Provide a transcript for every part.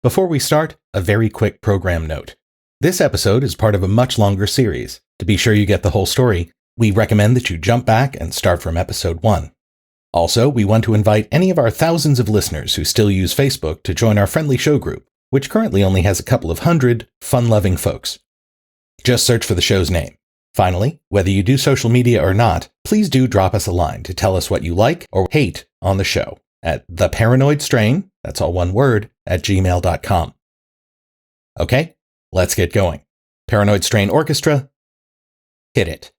Before we start, a very quick program note. This episode is part of a much longer series. To be sure you get the whole story, we recommend that you jump back and start from episode 1. Also, we want to invite any of our thousands of listeners who still use Facebook to join our friendly show group, which currently only has a couple of hundred fun-loving folks. Just search for the show's name. Finally, whether you do social media or not, please do drop us a line to tell us what you like or hate on the show at theparanoidstrain, that's all one word, at gmail.com. Okay, let's get going. Paranoid Strain Orchestra, hit it.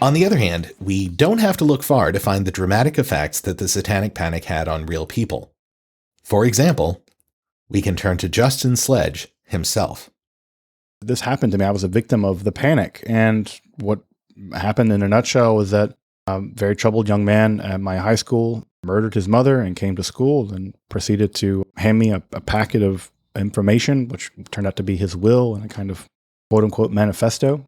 On the other hand, we don't have to look far to find the dramatic effects that the Satanic Panic had on real people. For example, we can turn to Justin Sledge himself. This happened to me. I was a victim of the panic. And what happened in a nutshell was that a very troubled young man at my high school murdered his mother and came to school and proceeded to hand me a packet of information, which turned out to be his will and a kind of quote-unquote manifesto.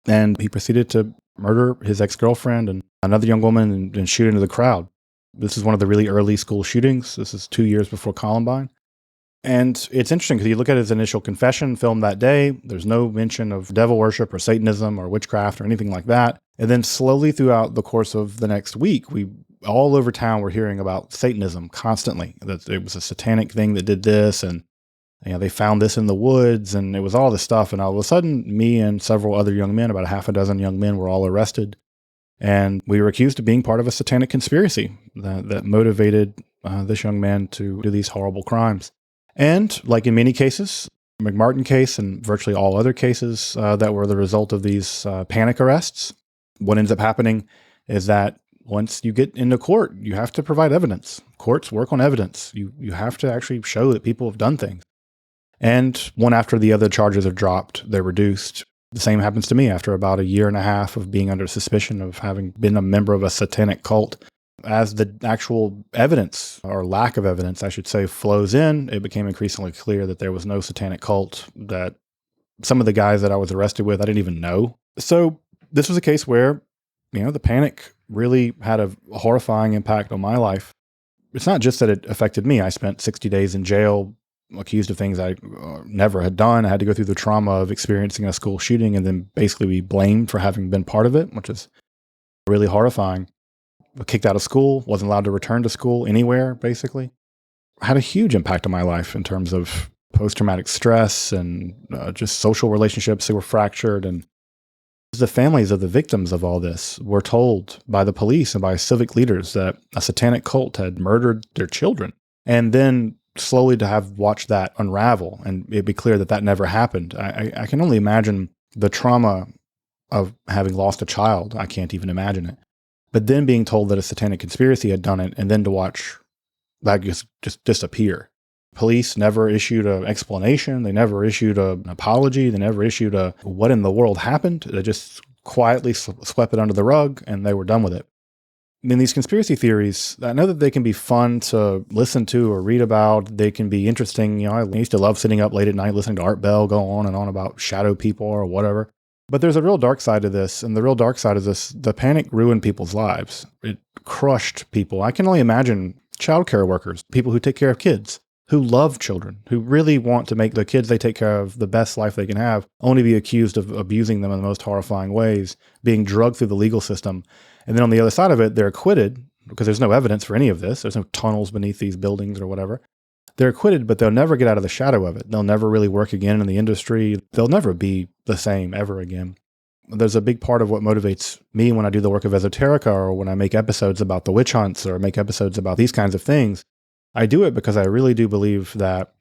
And he proceeded to murder his ex-girlfriend and another young woman and shoot into the crowd. This is one of the really early school shootings. This is 2 years before Columbine. And it's interesting because you look at his initial confession filmed that day, there's no mention of devil worship or Satanism or witchcraft or anything like that. And then slowly throughout the course of the next week, we all over town were hearing about Satanism constantly, that it was a satanic thing that did this, and they found this in the woods, and it was all this stuff. And all of a sudden, me and several other young men, about a half a dozen young men, were all arrested. And we were accused of being part of a satanic conspiracy that motivated this young man to do these horrible crimes. And like in many cases, McMartin case and virtually all other cases that were the result of these panic arrests, what ends up happening is that once you get into court, you have to provide evidence. Courts work on evidence. You have to actually show that people have done things. And one after the other, charges are dropped, they're reduced. The same happens to me after about a year and a half of being under suspicion of having been a member of a satanic cult. As the actual evidence, or lack of evidence, I should say, flows in, it became increasingly clear that there was no satanic cult, that some of the guys that I was arrested with, I didn't even know. So this was a case where, the panic really had a horrifying impact on my life. It's not just that it affected me. I spent 60 days in jail, accused of things I never had done. I had to go through the trauma of experiencing a school shooting and then basically be blamed for having been part of it, which is really horrifying. Kicked out of school, wasn't allowed to return to school anywhere, basically. Had a huge impact on my life in terms of post-traumatic stress and just social relationships that were fractured. And the families of the victims of all this were told by the police and by civic leaders that a satanic cult had murdered their children. And then slowly to have watched that unravel and it be clear that that never happened. I can only imagine the trauma of having lost a child. I can't even imagine it. But then being told that a satanic conspiracy had done it, and then to watch that just disappear. Police never issued an explanation. They never issued an apology. They never issued a what in the world happened. They just quietly swept it under the rug and they were done with it. In these conspiracy theories, I know that they can be fun to listen to or read about. They can be interesting. I used to love sitting up late at night listening to Art Bell go on and on about shadow people or whatever. But there's a real dark side to this, and the real dark side is this: the panic ruined people's lives. It crushed people. I can only imagine childcare workers, people who take care of kids, who love children, who really want to make the kids they take care of the best life they can have, only be accused of abusing them in the most horrifying ways, being drugged through the legal system. And then on the other side of it, they're acquitted because there's no evidence for any of this. There's no tunnels beneath these buildings or whatever. They're acquitted, but they'll never get out of the shadow of it. They'll never really work again in the industry. They'll never be the same ever again. There's a big part of what motivates me when I do the work of Esoterica, or when I make episodes about the witch hunts or make episodes about these kinds of things. I do it because I really do believe that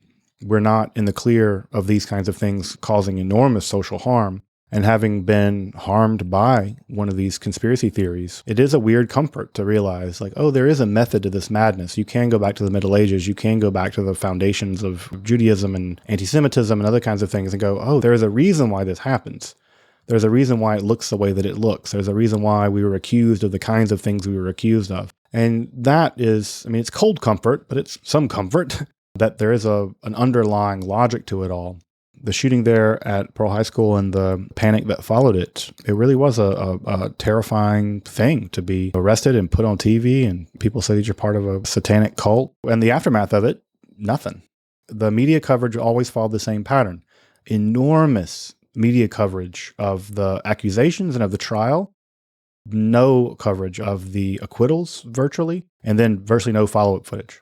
we're not in the clear of these kinds of things causing enormous social harm. And having been harmed by one of these conspiracy theories, it is a weird comfort to realize, like, oh, there is a method to this madness. You can go back to the Middle Ages. You can go back to the foundations of Judaism and anti-Semitism and other kinds of things and go, oh, there is a reason why this happens. There's a reason why it looks the way that it looks. There's a reason why we were accused of the kinds of things we were accused of. And that is, I mean, it's cold comfort, but it's some comfort that there is an underlying logic to it all. The shooting there at Pearl High School and the panic that followed it, it really was a terrifying thing to be arrested and put on TV, and people say that you're part of a satanic cult. And the aftermath of it, nothing. The media coverage always followed the same pattern. Enormous media coverage of the accusations and of the trial, no coverage of the acquittals virtually, and then virtually no follow-up footage.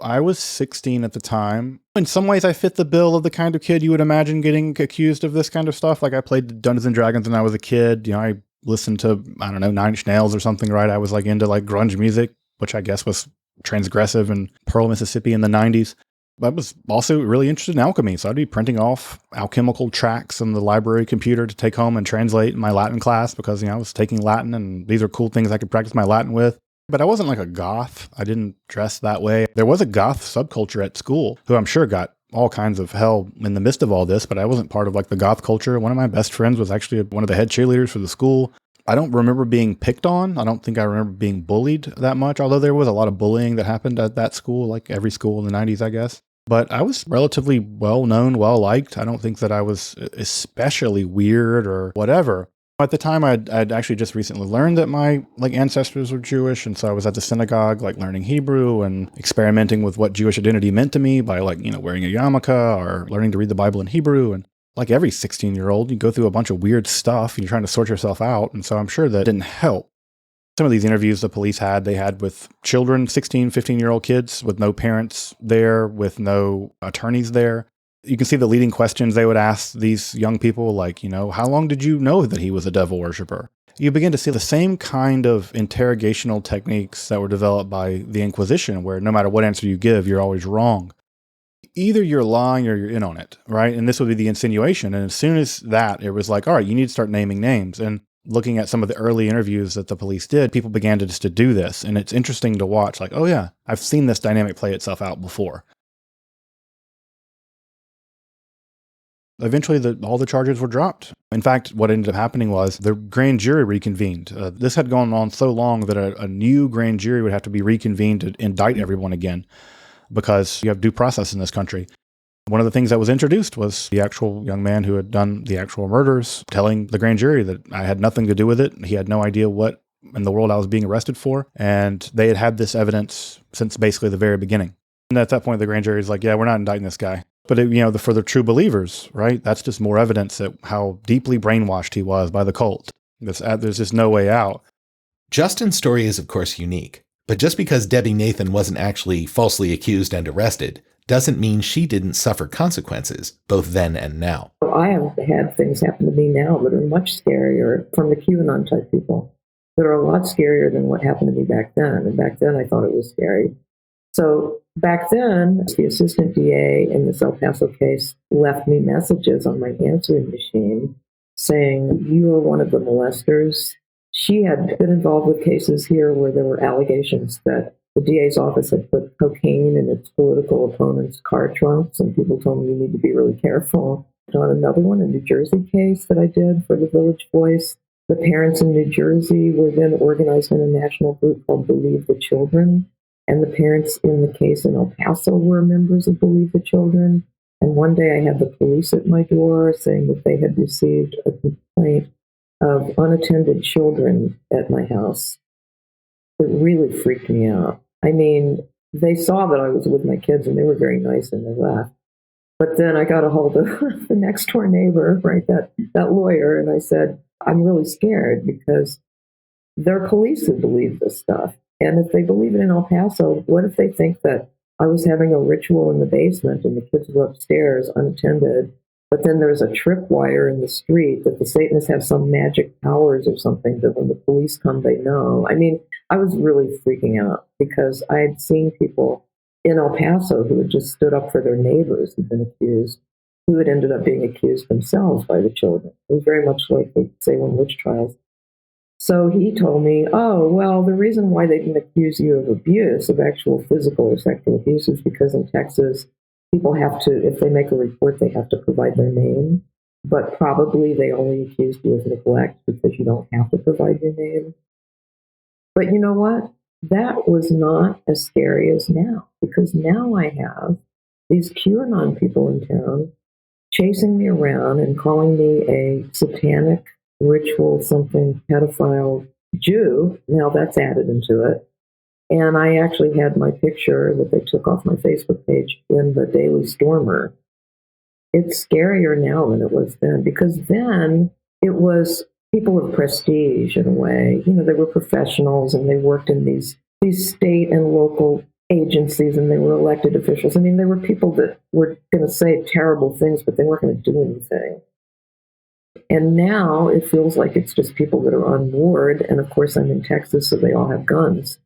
I was 16 at the time. In some ways, I fit the bill of the kind of kid you would imagine getting accused of this kind of stuff. Like, I played Dungeons and Dragons when I was a kid. You know, I listened to, I don't know, Nine Inch Nails or something, right? I was like into like grunge music, which I guess was transgressive in Pearl, Mississippi in the 90s. I was also really interested in alchemy. So I'd be printing off alchemical tracts on the library computer to take home and translate in my Latin class because, you know, I was taking Latin and these are cool things I could practice my Latin with. But I wasn't like a goth. I didn't dress that way. There was a goth subculture at school who I'm sure got all kinds of hell in the midst of all this, but I wasn't part of like the goth culture. One of my best friends was actually one of the head cheerleaders for the school. I don't remember being picked on. I don't think I remember being bullied that much, although there was a lot of bullying that happened at that school, like every school in the 90s, I guess. But I was relatively well-known, well-liked. I don't think that I was especially weird or whatever. At the time, I'd actually just recently learned that my ancestors were Jewish, and so I was at the synagogue, learning Hebrew and experimenting with what Jewish identity meant to me by wearing a yarmulke or learning to read the Bible in Hebrew. And like every 16-year-old, you go through a bunch of weird stuff and you're trying to sort yourself out. And so I'm sure that didn't help. Some of these interviews the police they had with children, 16, 15-year-old kids with no parents there, with no attorneys there. You can see the leading questions they would ask these young people, how long did you know that he was a devil worshiper? You begin to see the same kind of interrogational techniques that were developed by the Inquisition, where no matter what answer you give, you're always wrong. Either you're lying or you're in on it, right? And this would be the insinuation. And as soon as that, it was like, all right, you need to start naming names. And looking at some of the early interviews that the police did, people began to just to do this. And it's interesting to watch, oh yeah, I've seen this dynamic play itself out before. Eventually, all the charges were dropped. In fact, what ended up happening was the grand jury reconvened. This had gone on so long that a new grand jury would have to be reconvened to indict everyone again, because you have due process in this country. One of the things that was introduced was the actual young man who had done the actual murders telling the grand jury that I had nothing to do with it. He had no idea what in the world I was being arrested for. And they had had this evidence since basically the very beginning. And at that point, the grand jury is like, yeah, we're not indicting this guy. But for the true believers, right? That's just more evidence that how deeply brainwashed he was by the cult. There's just no way out. Justin's story is, of course, unique. But just because Debbie Nathan wasn't actually falsely accused and arrested doesn't mean she didn't suffer consequences, both then and now. I have had things happen to me now that are much scarier from the QAnon type people, that are a lot scarier than what happened to me back then. And back then I thought it was scary. So back then, the assistant DA in this El Paso case left me messages on my answering machine saying, you are one of the molesters. She had been involved with cases here where there were allegations that the DA's office had put cocaine in its political opponents' car trunks, and people told me you need to be really careful. On another one, a New Jersey case that I did for the Village Voice, the parents in New Jersey were then organized in a national group called Believe the Children. And the parents in the case in El Paso were members of Believe the Children. And one day I had the police at my door saying that they had received a complaint of unattended children at my house. It really freaked me out. I mean, they saw that I was with my kids and they were very nice and they left. But then I got a hold of the next door neighbor, right, that lawyer, and I said, I'm really scared because their police have believed this stuff. And if they believe it in El Paso, what if they think that I was having a ritual in the basement and the kids were upstairs unattended, but then there's a tripwire in the street that the Satanists have some magic powers or something that when the police come, they know. I mean, I was really freaking out because I had seen people in El Paso who had just stood up for their neighbors who'd been accused. who had ended up being accused themselves by the children. It was very much like the Salem witch trials. So he told me, oh, well, the reason why they didn't accuse you of abuse, of actual physical or sexual abuse, is because in Texas, people have to, if they make a report, they have to provide their name. But probably they only accused you of neglect because you don't have to provide your name. But you know what? That was not as scary as now, because now I have these QAnon people in town chasing me around and calling me a satanic ritual something pedophile Jew. Now that's added into it. And I actually had my picture that they took off my Facebook page in the Daily Stormer. It's scarier now than it was then, because then it was people of prestige in a way. You know, they were professionals and they worked in these state and local agencies and they were elected officials. I mean, there were people that were going to say terrible things, but they weren't going to do anything. And now it feels like it's just people that are on board. And of course, I'm in Texas, so they all have guns.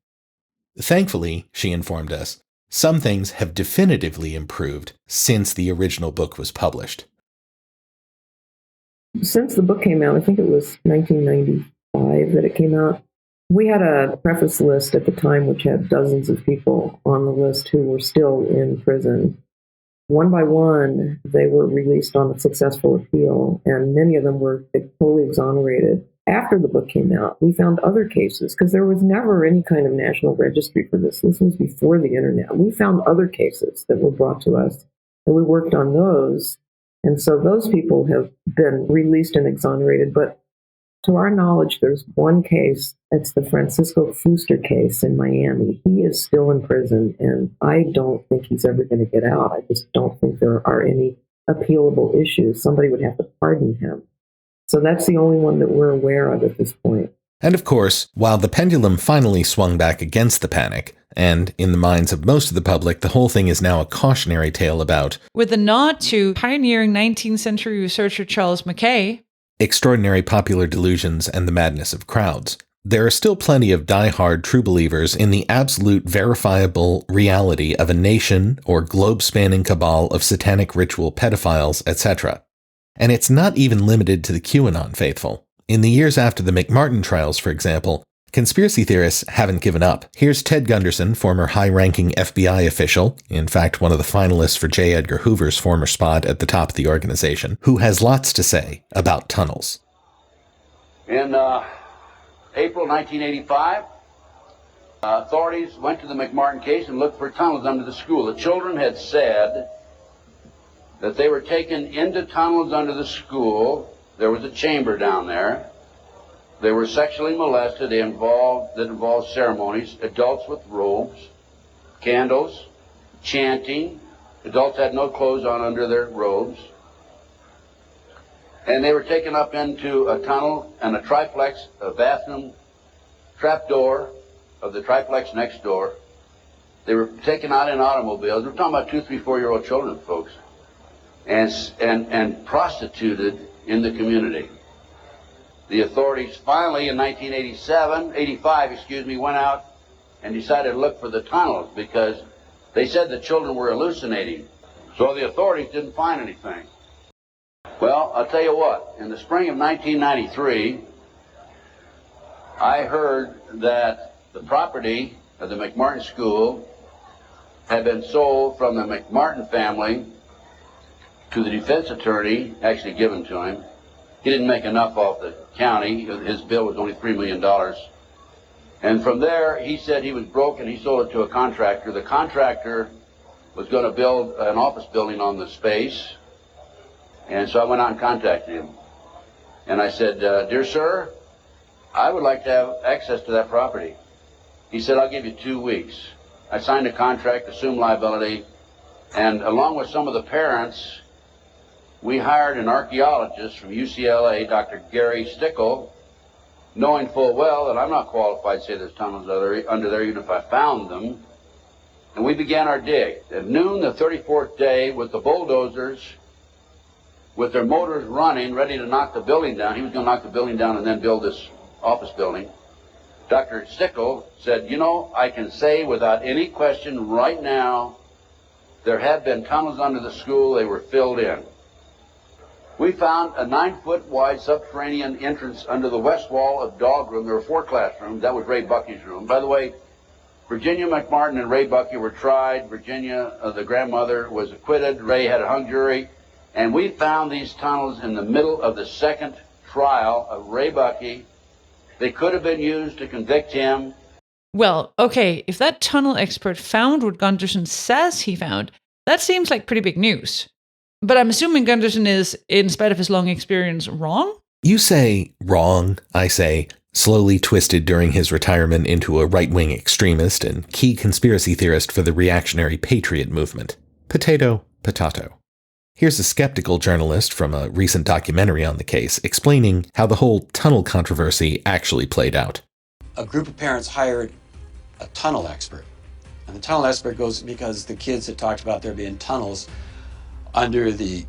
Thankfully, she informed us, some things have definitively improved since the original book was published. Since the book came out, I think it was 1995 that it came out, we had a preface list at the time which had dozens of people on the list who were still in prison. One by one, they were released on a successful appeal, and many of them were fully exonerated. After the book came out, we found other cases, because there was never any kind of national registry for this. This was before the internet. We found other cases that were brought to us, and we worked on those. And so those people have been released and exonerated. But to our knowledge, there's one case. It's the Francisco Fuster case in Miami. He is still in prison, and I don't think he's ever going to get out. I just don't think there are any appealable issues. Somebody would have to pardon him. So that's the only one that we're aware of at this point. And of course, while the pendulum finally swung back against the panic, and in the minds of most of the public, the whole thing is now a cautionary tale about, with a nod to pioneering 19th century researcher Charles Mackay, extraordinary popular delusions and the madness of crowds, there are still plenty of die-hard true believers in the absolute verifiable reality of a nation or globe-spanning cabal of satanic ritual pedophiles, etc. And it's not even limited to the QAnon faithful. In the years after the McMartin trials, for example, conspiracy theorists haven't given up. Here's Ted Gunderson, former high-ranking FBI official, in fact one of the finalists for J. Edgar Hoover's former spot at the top of the organization, who has lots to say about tunnels. In April 1985, authorities went to the McMartin case and looked for tunnels under the school. The children had said that they were taken into tunnels under the school. There was a chamber down there. They were sexually molested. That involved ceremonies, adults with robes, candles, chanting. Adults had no clothes on under their robes. And they were taken up into a tunnel and a triplex, a bathroom trapdoor of the triplex next door. They were taken out in automobiles. We're talking about 2, 3, 4-year-old children, folks. And prostituted in the community. The authorities finally in 1985, went out and decided to look for the tunnels because they said the children were hallucinating. So the authorities didn't find anything. Well, I'll tell you what, in the spring of 1993, I heard that the property of the McMartin School had been sold from the McMartin family to the defense attorney, actually given to him. He didn't make enough off the county. His bill was only $3 million. And from there, he said he was broke and he sold it to a contractor. The contractor was going to build an office building on the space. And so I went out and contacted him. And I said, dear sir, I would like to have access to that property. He said, I'll give you 2 weeks. I signed a contract, assumed liability, and along with some of the parents, we hired an archaeologist from UCLA, Dr. Gary Stickle, knowing full well that I'm not qualified to say there's tunnels under there, even if I found them. And we began our dig. At noon the 34th day, with the bulldozers, with their motors running, ready to knock the building down. He was going to knock the building down and then build this office building. Dr. Stickle said, you know, I can say without any question right now, there had been tunnels under the school. They were filled in. We found a 9-foot wide subterranean entrance under the west wall of dog room. There were 4 classrooms. That was Ray Bucky's room. By the way, Virginia McMartin and Ray Bucky were tried. Virginia, the grandmother, was acquitted. Ray had a hung jury. And we found these tunnels in the middle of the second trial of Ray Bucky. They could have been used to convict him. Well, okay, if that tunnel expert found what Gunderson says he found, that seems like pretty big news. But I'm assuming Gunderson is, in spite of his long experience, wrong? You say wrong, I say slowly twisted during his retirement into a right-wing extremist and key conspiracy theorist for the reactionary patriot movement. Potato, potato. Here's a skeptical journalist from a recent documentary on the case explaining how the whole tunnel controversy actually played out. A group of parents hired a tunnel expert. And the tunnel expert goes because the kids had talked about there being tunnels under the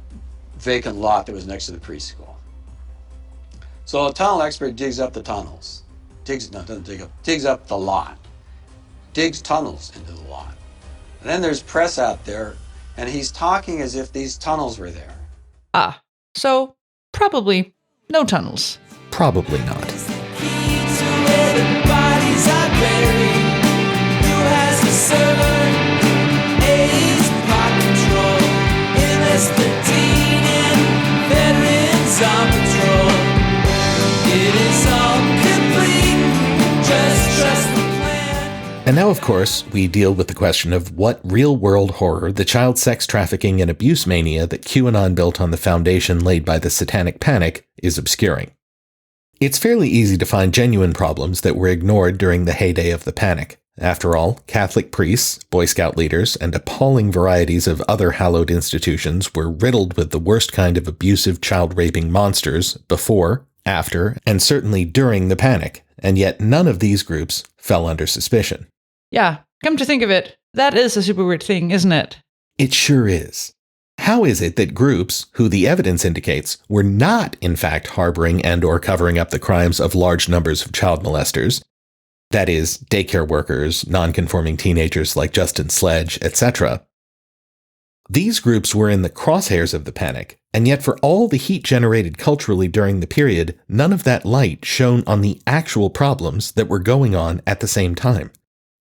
vacant lot that was next to the preschool. So a tunnel expert digs up the tunnels. Digs up the lot. Digs tunnels into the lot. And then there's press out there, and he's talking as if these tunnels were there. Ah, so probably no tunnels. Probably not. And now, of course, we deal with the question of what real-world horror the child sex trafficking and abuse mania that QAnon built on the foundation laid by the Satanic Panic is obscuring. It's fairly easy to find genuine problems that were ignored during the heyday of the panic. After all, Catholic priests, Boy Scout leaders, and appalling varieties of other hallowed institutions were riddled with the worst kind of abusive child-raping monsters before, after, and certainly during the panic, and yet none of these groups fell under suspicion. Yeah, come to think of it, that is a super weird thing, isn't it? It sure is. How is it that groups, who the evidence indicates, were not in fact harboring and or covering up the crimes of large numbers of child molesters, that is, daycare workers, non-conforming teenagers like Justin Sledge, etc., these groups were in the crosshairs of the panic, and yet for all the heat generated culturally during the period, none of that light shone on the actual problems that were going on at the same time.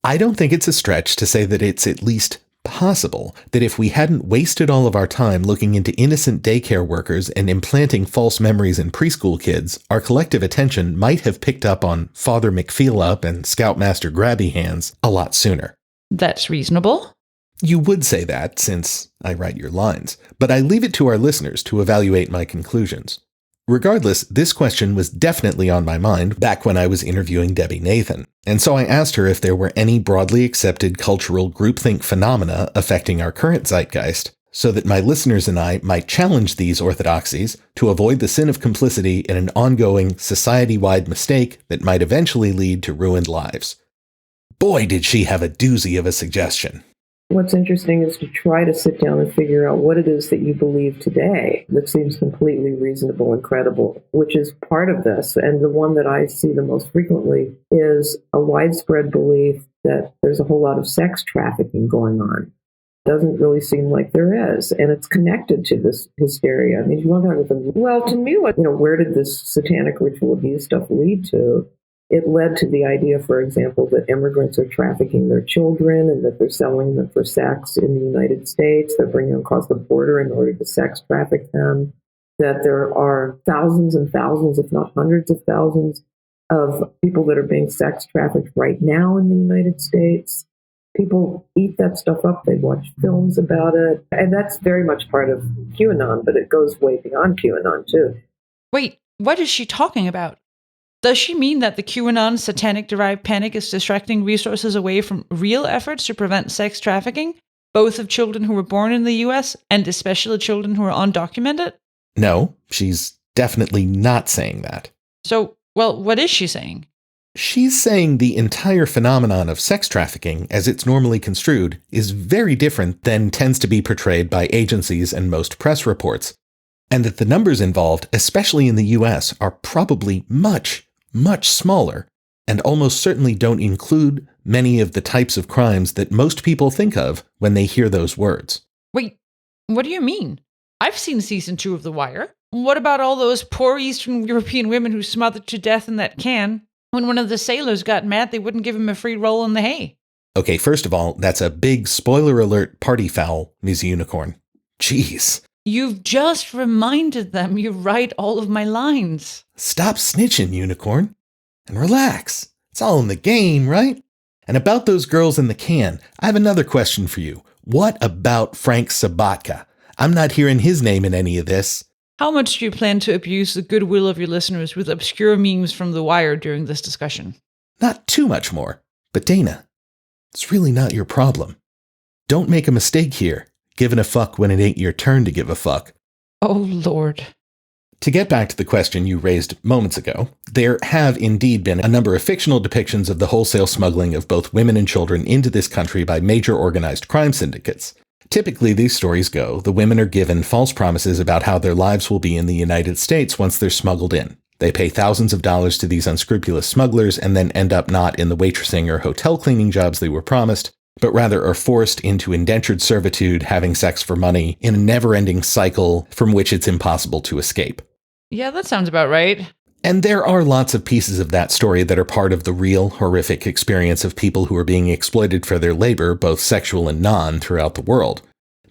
I don't think it's a stretch to say that it's at least possible that if we hadn't wasted all of our time looking into innocent daycare workers and implanting false memories in preschool kids, our collective attention might have picked up on Father McFeel-Up and Scoutmaster Grabby Hands a lot sooner. That's reasonable. You would say that, since I write your lines, but I leave it to our listeners to evaluate my conclusions. Regardless, this question was definitely on my mind back when I was interviewing Debbie Nathan, and so I asked her if there were any broadly accepted cultural groupthink phenomena affecting our current zeitgeist, so that my listeners and I might challenge these orthodoxies to avoid the sin of complicity in an ongoing, society-wide mistake that might eventually lead to ruined lives. Boy, did she have a doozy of a suggestion. What's interesting is to try to sit down and figure out what it is that you believe today that seems completely reasonable and credible, which is part of this. And the one that I see the most frequently is a widespread belief that there's a whole lot of sex trafficking going on. Doesn't really seem like there is. And it's connected to this hysteria. I mean, you want to talk about well, to me, where did this satanic ritual abuse stuff lead to? It led to the idea, for example, that immigrants are trafficking their children and that they're selling them for sex in the United States. They're bringing them across the border in order to sex traffic them. That there are thousands and thousands, if not hundreds of thousands, of people that are being sex trafficked right now in the United States. People eat that stuff up. They watch films about it. And that's very much part of QAnon, but it goes way beyond QAnon, too. Wait, what is she talking about? Does she mean that the QAnon satanic-derived panic is distracting resources away from real efforts to prevent sex trafficking, both of children who were born in the U.S. and especially children who are undocumented? No, she's definitely not saying that. So, well, what is she saying? She's saying the entire phenomenon of sex trafficking, as it's normally construed, is very different than tends to be portrayed by agencies and most press reports, and that the numbers involved, especially in the U.S., are probably much smaller, and almost certainly don't include many of the types of crimes that most people think of when they hear those words. Wait, what do you mean? I've seen season 2 of The Wire. What about all those poor Eastern European women who smothered to death in that can? When one of the sailors got mad, they wouldn't give him a free roll in the hay. Okay, first of all, that's a big spoiler alert party foul, Ms. Unicorn. Jeez. You've just reminded them you write all of my lines. Stop snitching, Unicorn. And relax. It's all in the game, right? And about those girls in the can, I have another question for you. What about Frank Sabatka? I'm not hearing his name in any of this. How much do you plan to abuse the goodwill of your listeners with obscure memes from The Wire during this discussion? Not too much more. But Dana, it's really not your problem. Don't make a mistake here, giving a fuck when it ain't your turn to give a fuck. Oh, Lord. To get back to the question you raised moments ago, there have indeed been a number of fictional depictions of the wholesale smuggling of both women and children into this country by major organized crime syndicates. Typically, these stories go, the women are given false promises about how their lives will be in the United States once they're smuggled in. They pay thousands of dollars to these unscrupulous smugglers and then end up not in the waitressing or hotel cleaning jobs they were promised, but rather are forced into indentured servitude, having sex for money, in a never-ending cycle from which it's impossible to escape. Yeah, that sounds about right. And there are lots of pieces of that story that are part of the real, horrific experience of people who are being exploited for their labor, both sexual and non, throughout the world.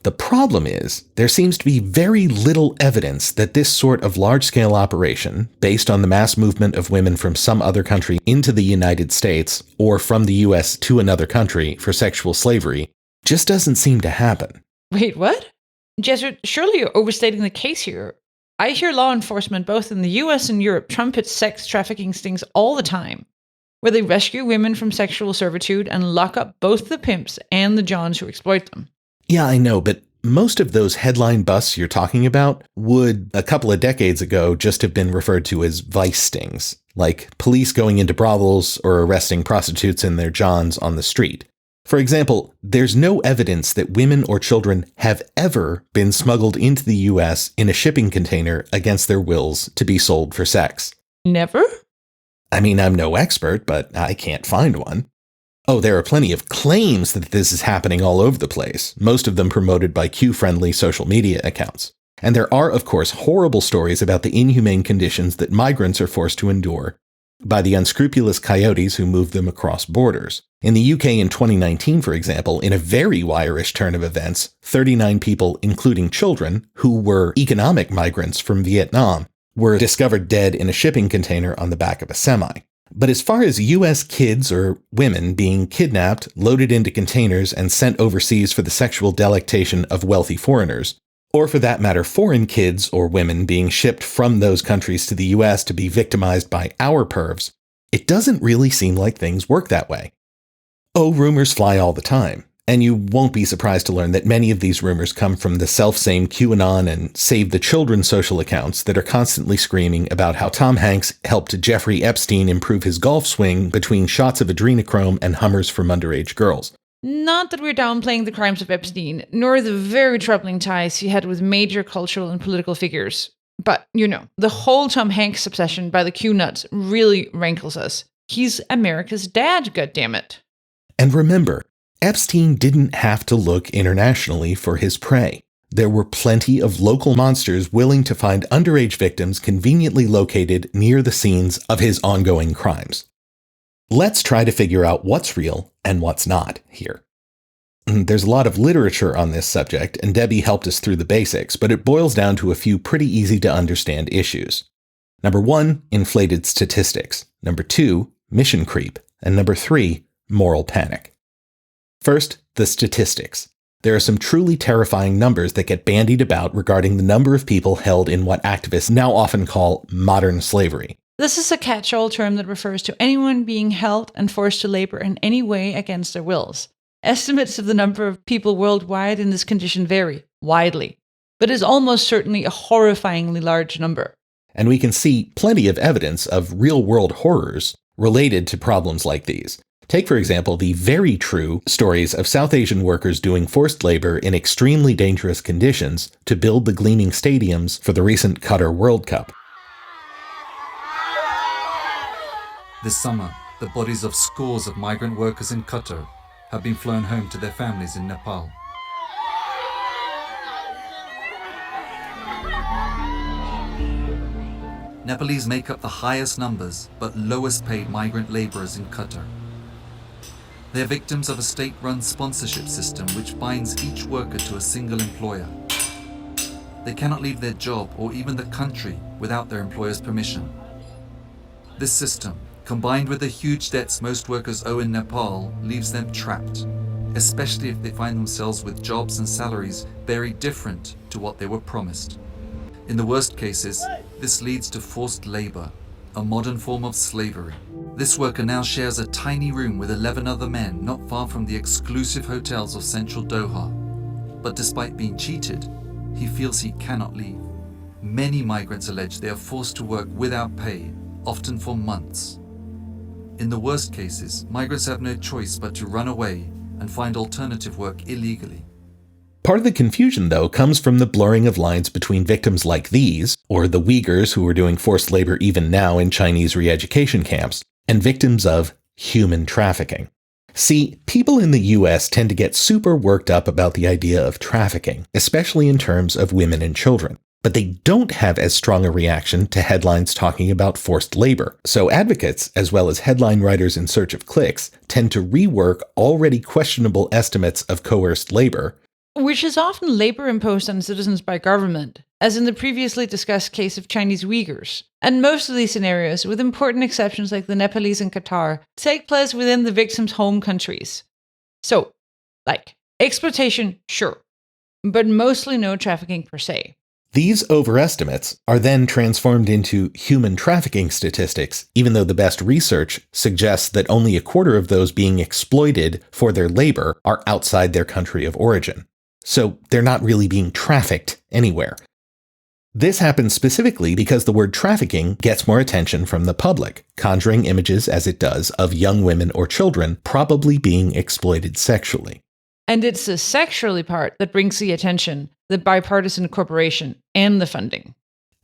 The problem is, there seems to be very little evidence that this sort of large-scale operation, based on the mass movement of women from some other country into the United States, or from the US to another country for sexual slavery, just doesn't seem to happen. Wait, what? Jesuit, surely you're overstating the case here. I hear law enforcement both in the US and Europe trumpet sex trafficking stings all the time, where they rescue women from sexual servitude and lock up both the pimps and the Johns who exploit them. Yeah, I know, but most of those headline busts you're talking about would, a couple of decades ago, just have been referred to as vice stings, like police going into brothels or arresting prostitutes in their Johns on the street. For example, there's no evidence that women or children have ever been smuggled into the US in a shipping container against their wills to be sold for sex. Never? I mean, I'm no expert, but I can't find one. Oh, there are plenty of claims that this is happening all over the place, most of them promoted by Q-friendly social media accounts. And there are, of course, horrible stories about the inhumane conditions that migrants are forced to endure by the unscrupulous coyotes who move them across borders. In the UK in 2019, for example, in a very wire-ish turn of events, 39 people, including children, who were economic migrants from Vietnam, were discovered dead in a shipping container on the back of a semi. But as far as US kids or women being kidnapped, loaded into containers, and sent overseas for the sexual delectation of wealthy foreigners, or for that matter, foreign kids or women being shipped from those countries to the US to be victimized by our pervs, it doesn't really seem like things work that way. Oh, rumors fly all the time, and you won't be surprised to learn that many of these rumors come from the self-same QAnon and Save the Children social accounts that are constantly screaming about how Tom Hanks helped Jeffrey Epstein improve his golf swing between shots of adrenochrome and Hummers from underage girls. Not that we're downplaying the crimes of Epstein, nor the very troubling ties he had with major cultural and political figures. But, the whole Tom Hanks obsession by the Q-nuts really rankles us. He's America's dad, goddammit. And remember, Epstein didn't have to look internationally for his prey. There were plenty of local monsters willing to find underage victims conveniently located near the scenes of his ongoing crimes. Let's try to figure out what's real and what's not here. There's a lot of literature on this subject, and Debbie helped us through the basics, but it boils down to a few pretty easy to understand issues. Number 1, inflated statistics. Number 2, mission creep. And number 3, moral panic. First, the statistics. There are some truly terrifying numbers that get bandied about regarding the number of people held in what activists now often call modern slavery. This is a catch-all term that refers to anyone being held and forced to labor in any way against their wills. Estimates of the number of people worldwide in this condition vary widely, but is almost certainly a horrifyingly large number. And we can see plenty of evidence of real-world horrors related to problems like these. Take, for example, the very true stories of South Asian workers doing forced labor in extremely dangerous conditions to build the gleaming stadiums for the recent Qatar World Cup. This summer, the bodies of scores of migrant workers in Qatar have been flown home to their families in Nepal. Nepalese make up the highest numbers but lowest paid migrant laborers in Qatar. They are victims of a state-run sponsorship system which binds each worker to a single employer. They cannot leave their job or even the country without their employer's permission. This system, combined with the huge debts most workers owe in Nepal, leaves them trapped, especially if they find themselves with jobs and salaries very different to what they were promised. In the worst cases, this leads to forced labor, a modern form of slavery. This worker now shares a tiny room with 11 other men not far from the exclusive hotels of central Doha. But despite being cheated, he feels he cannot leave. Many migrants allege they are forced to work without pay, often for months. In the worst cases, migrants have no choice but to run away and find alternative work illegally. Part of the confusion, though, comes from the blurring of lines between victims like these, or the Uyghurs who are doing forced labor even now in Chinese re-education camps, and victims of human trafficking. See, people in the US tend to get super worked up about the idea of trafficking, especially in terms of women and children. But they don't have as strong a reaction to headlines talking about forced labor. So advocates, as well as headline writers in search of clicks, tend to rework already questionable estimates of coerced labor, which is often labor imposed on citizens by government, as in the previously discussed case of Chinese Uyghurs. And most of these scenarios, with important exceptions like the Nepalese and Qatar, take place within the victims' home countries. So, exploitation, sure, but mostly no trafficking per se. These overestimates are then transformed into human trafficking statistics, even though the best research suggests that only a quarter of those being exploited for their labor are outside their country of origin. So they're not really being trafficked anywhere. This happens specifically because the word trafficking gets more attention from the public, conjuring images as it does of young women or children probably being exploited sexually. And it's the sexually part that brings the attention, the bipartisan cooperation, and the funding.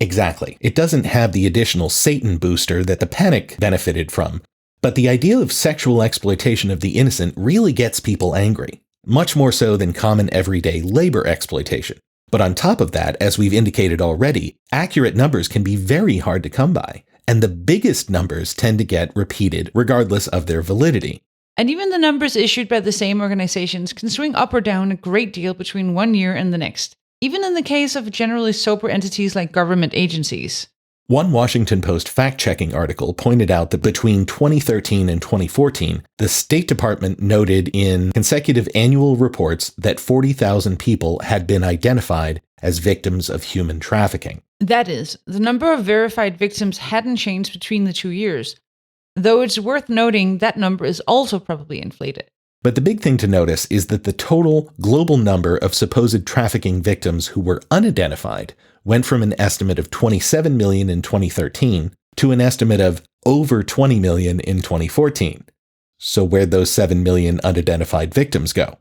Exactly. It doesn't have the additional Satan booster that the panic benefited from, but the idea of sexual exploitation of the innocent really gets people angry, much more so than common everyday labor exploitation. But on top of that, as we've indicated already, accurate numbers can be very hard to come by, and the biggest numbers tend to get repeated regardless of their validity. And even the numbers issued by the same organizations can swing up or down a great deal between one year and the next, even in the case of generally sober entities like government agencies. One Washington Post fact-checking article pointed out that between 2013 and 2014, the State Department noted in consecutive annual reports that 40,000 people had been identified as victims of human trafficking. That is, the number of verified victims hadn't changed between the 2 years, though it's worth noting that number is also probably inflated. But the big thing to notice is that the total global number of supposed trafficking victims who were unidentified went from an estimate of 27 million in 2013 to an estimate of over 20 million in 2014. So where'd those 7 million unidentified victims go?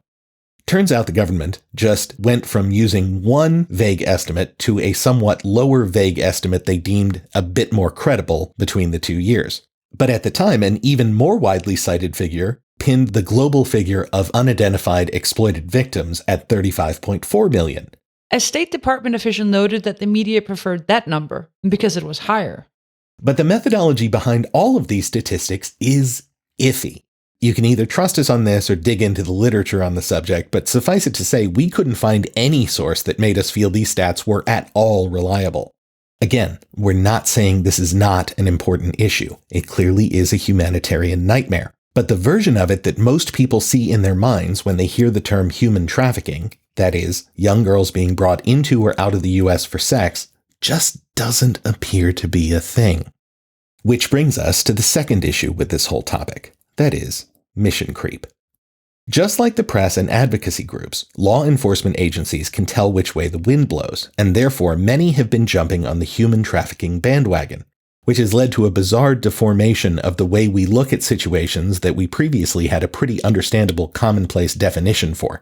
Turns out the government just went from using one vague estimate to a somewhat lower vague estimate they deemed a bit more credible between the 2 years. But at the time, an even more widely cited figure pinned the global figure of unidentified exploited victims at 35.4 million. A State Department official noted that the media preferred that number because it was higher. But the methodology behind all of these statistics is iffy. You can either trust us on this or dig into the literature on the subject, but suffice it to say, we couldn't find any source that made us feel these stats were at all reliable. Again, we're not saying this is not an important issue. It clearly is a humanitarian nightmare. But the version of it that most people see in their minds when they hear the term human trafficking, that is, young girls being brought into or out of the US for sex, just doesn't appear to be a thing. Which brings us to the second issue with this whole topic, that is, mission creep. Just like the press and advocacy groups, law enforcement agencies can tell which way the wind blows, and therefore many have been jumping on the human trafficking bandwagon, which has led to a bizarre deformation of the way we look at situations that we previously had a pretty understandable commonplace definition for.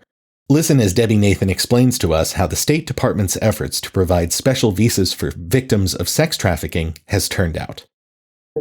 Listen as Debbie Nathan explains to us how the State Department's efforts to provide special visas for victims of sex trafficking has turned out.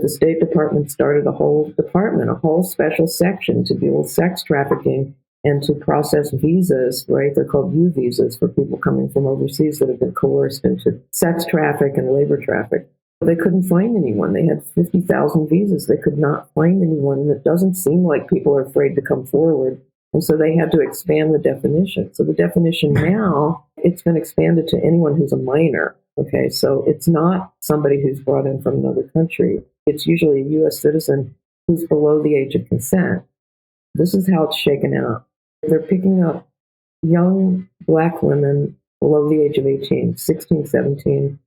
The State Department started a whole department, a whole special section to deal with sex trafficking and to process visas, right? They're called U visas for people coming from overseas that have been coerced into sex traffic and labor traffic. They couldn't find anyone. They had 50,000 visas. They could not find anyone. It doesn't seem like people are afraid to come forward. And so they had to expand the definition. So the definition now, it's been expanded to anyone who's a minor. Okay, so it's not somebody who's brought in from another country. It's usually a U.S. citizen who's below the age of consent. This is how it's shaken out. They're picking up young Black women below the age of 18, 16, 17,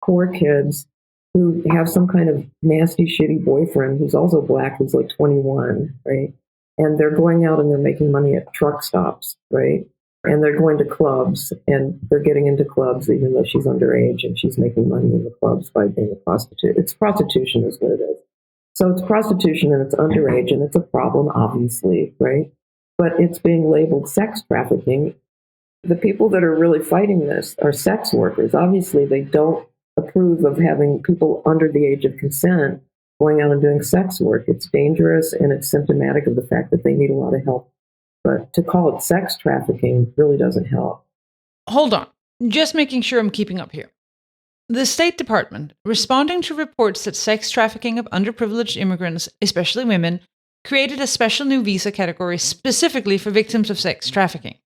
poor kids who have some kind of nasty, shitty boyfriend who's also Black, who's like 21, right? And they're going out and they're making money at truck stops, right? And they're going to clubs and they're getting into clubs even though she's underage and she's making money in the clubs by being a prostitute. It's prostitution is what it is. So it's prostitution and it's underage and it's a problem, obviously, right? But it's being labeled sex trafficking. The people that are really fighting this are sex workers. Obviously, they don't approve of having people under the age of consent going out and doing sex work. It's dangerous and it's symptomatic of the fact that they need a lot of help. But to call it sex trafficking really doesn't help. Hold on. Just making sure I'm keeping up here. The State Department, responding to reports that sex trafficking of underprivileged immigrants, especially women, created a special new visa category specifically for victims of sex trafficking.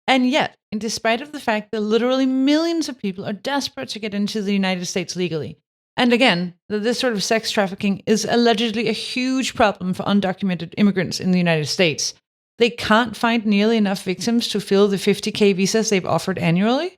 And yet, in despite of the fact that literally millions of people are desperate to get into the United States legally, and again, that this sort of sex trafficking is allegedly a huge problem for undocumented immigrants in the United States, they can't find nearly enough victims to fill the 50K visas they've offered annually?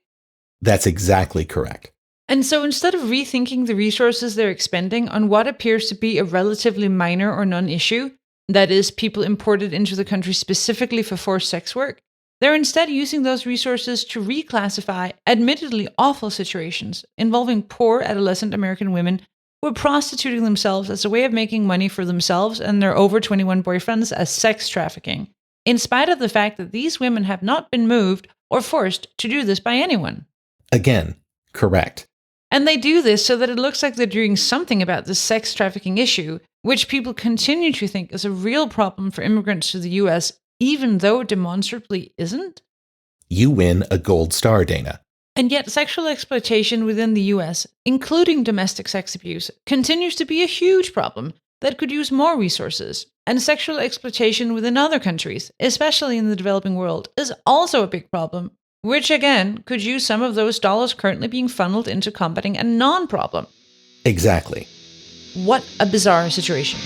That's exactly correct. And so instead of rethinking the resources they're expending on what appears to be a relatively minor or non-issue, that is, people imported into the country specifically for forced sex work, they're instead using those resources to reclassify admittedly awful situations involving poor adolescent American women who are prostituting themselves as a way of making money for themselves and their over 21 boyfriends as sex trafficking, in spite of the fact that these women have not been moved or forced to do this by anyone. Again, correct. And they do this so that it looks like they're doing something about this sex trafficking issue, which people continue to think is a real problem for immigrants to the US, even though it demonstrably isn't. You win a gold star, Dana. And yet sexual exploitation within the US, including domestic sex abuse, continues to be a huge problem that could use more resources. And sexual exploitation within other countries, especially in the developing world, is also a big problem, which again could use some of those dollars currently being funneled into combating a non-problem. Exactly. What a bizarre situation.